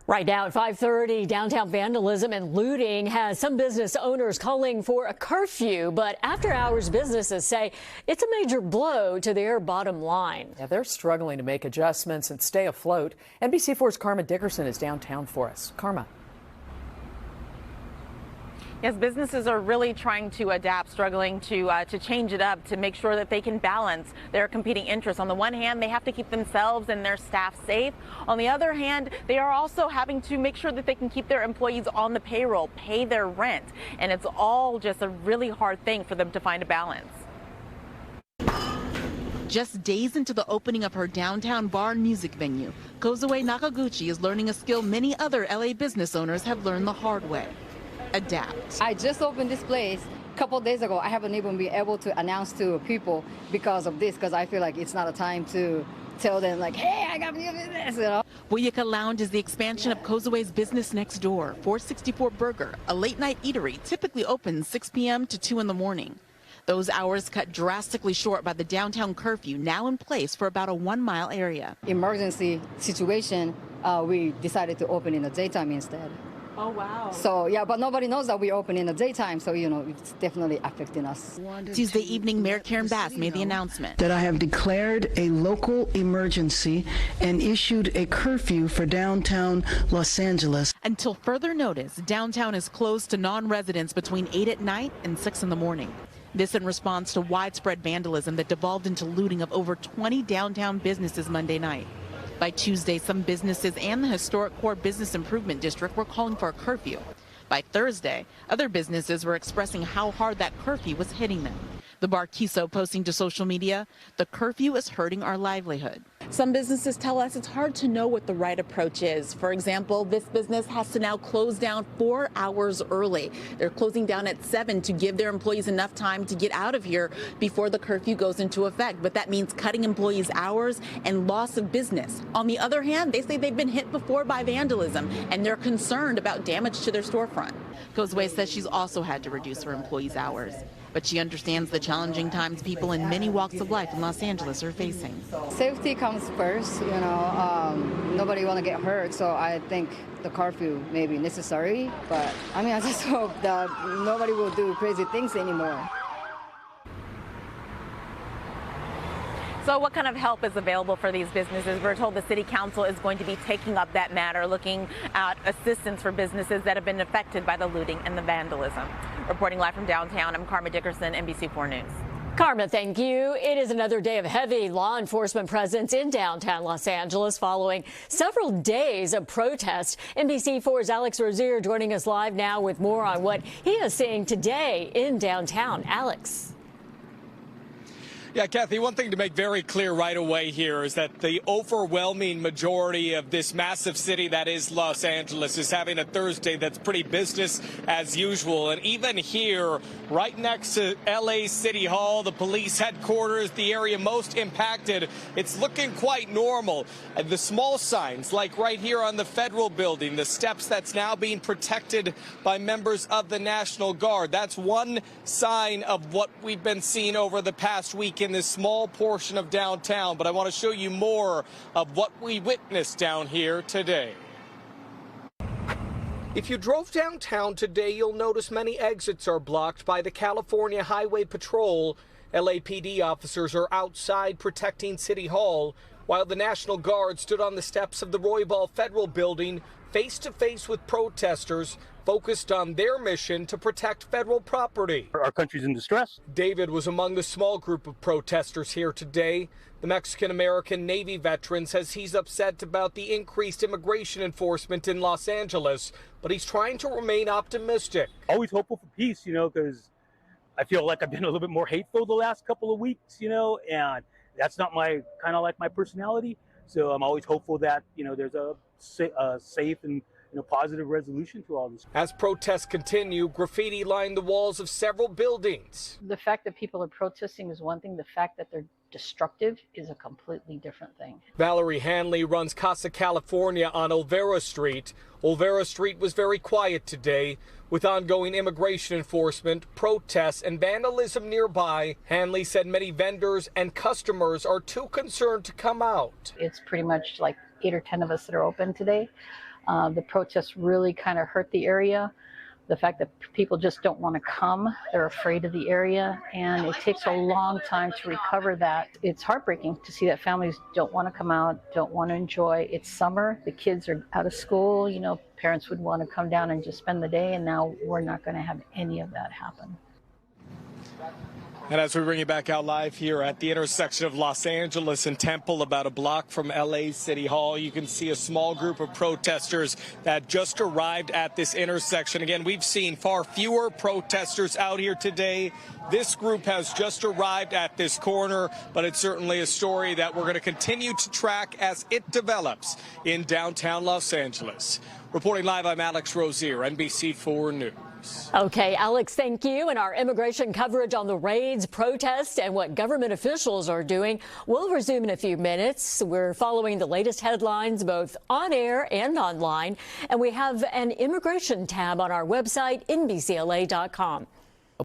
Right now at 5:30, downtown vandalism and looting has some business owners calling for a curfew, but after-hours businesses say it's a major blow to their bottom line. Yeah, they're struggling to make adjustments and stay afloat. NBC4's Karma Dickerson is downtown for us. Karma. Yes, businesses are really trying to adapt, struggling to change it up to make sure that they can balance their competing interests. On the one hand, they have to keep themselves and their staff safe. On the other hand, they are also having to make sure that they can keep their employees on the payroll, pay their rent. And it's all just a really hard thing for them to find a balance. Just days into the opening of her downtown bar and music venue, Kozue Nakaguchi is learning a skill many other LA business owners have learned the hard way. Adapt. I just opened this place a couple days ago. I haven't even been able to announce to people because of this, because I feel like it's not a time to tell them like, hey, I got new business, you know. Buyaka Lounge is the expansion of Kozue's business next door. 464 Burger, a late-night eatery, typically opens 6 p.m. to 2 in the morning. Those hours cut drastically short by the downtown curfew, now in place for about a 1-mile area. Emergency situation, we decided to open in the daytime instead. Oh, wow. So, yeah, but nobody knows that we open in the daytime, so, you know, it's definitely affecting us. Tuesday evening, Mayor Karen Bass made the announcement that I have declared a local emergency and issued a curfew for downtown Los Angeles. Until further notice, downtown is closed to non-residents between 8 at night and 6 in the morning. This in response to widespread vandalism that devolved into looting of over 20 downtown businesses Monday night. By Tuesday, some businesses and the historic core business improvement district were calling for a curfew. By Thursday, other businesses were expressing how hard that curfew was hitting them. The bar Kiso posting to social media, "The curfew is hurting our livelihood." Some businesses tell us it's hard to know what the right approach is. For example, this business has to now close down 4 hours early. They're closing down at 7 to give their employees enough time to get out of here before the curfew goes into effect. But that means cutting employees' hours and loss of business. On the other hand, they say they've been hit before by vandalism and they're concerned about damage to their storefront. Kozue says she's also had to reduce her employees' hours, but she understands the challenging times people in many walks of life in Los Angeles are facing. Safety comes first, you know. Nobody want to get hurt, so I think the curfew may be necessary. But I mean, I just hope that nobody will do crazy things anymore. So what kind of help is available for these businesses? We're told the city council is going to be taking up that matter, looking at assistance for businesses that have been affected by the looting and the vandalism. Reporting live from downtown, I'm Karma Dickerson, NBC4 News. Karma, thank you. It is another day of heavy law enforcement presence in downtown Los Angeles following several days of protest. NBC4's Alex Rozier joining us live now with more on what he is seeing today in downtown. Alex. Yeah, Kathy, one thing to make very clear right away here is that the overwhelming majority of this massive city that is Los Angeles is having a Thursday that's pretty business as usual. And even here, right next to LA City Hall, the police headquarters, the area most impacted, it's looking quite normal. And the small signs, like right here on the Federal Building, the steps that's now being protected by members of the National Guard, that's one sign of what we've been seeing over the past week in this small portion of downtown, but I want to show you more of what we witnessed down here today. If you drove downtown today, you'll notice many exits are blocked by the California Highway Patrol. LAPD officers are outside protecting City Hall, while the National Guard stood on the steps of the Roybal Federal Building face to face with protesters focused on their mission to protect federal property. Our country's in distress. David was among the small group of protesters here today. The Mexican-American Navy veteran says he's upset about the increased immigration enforcement in Los Angeles, but he's trying to remain optimistic. Always hopeful for peace, you know, because I feel like I've been a little bit more hateful the last couple of weeks, you know, and that's not my kind of like my personality. So I'm always hopeful that, you know, there's a safe and positive resolution to all this. As protests continue, graffiti lined the walls of several buildings. The fact that people are protesting is one thing. The fact that they're destructive is a completely different thing. Valerie Hanley runs Casa California on Olvera Street. Olvera Street was very quiet today. With ongoing immigration enforcement, protests, and vandalism nearby, Hanley said many vendors and customers are too concerned to come out. It's pretty much like 8 or 10 of us that are open today. The protests really kind of hurt the area. The fact that people just don't want to come, they're afraid of the area, and it takes a long time to recover that. It's heartbreaking to see that families don't want to come out, don't want to enjoy. It's summer, the kids are out of school, you know, parents would want to come down and just spend the day, and now we're not going to have any of that happen. And as we bring you back out live here at the intersection of Los Angeles and Temple, about a block from LA City Hall, you can see a small group of protesters that just arrived at this intersection. Again, we've seen far fewer protesters out here today. This group has just arrived at this corner, but it's certainly a story that we're going to continue to track as it develops in downtown Los Angeles. Reporting live, I'm Alex Rozier, NBC4 News. Okay, Alex, thank you. And our immigration coverage on the raids, protests, and what government officials are doing will resume in a few minutes. We're following the latest headlines both on air and online. And we have an immigration tab on our website, NBCLA.com.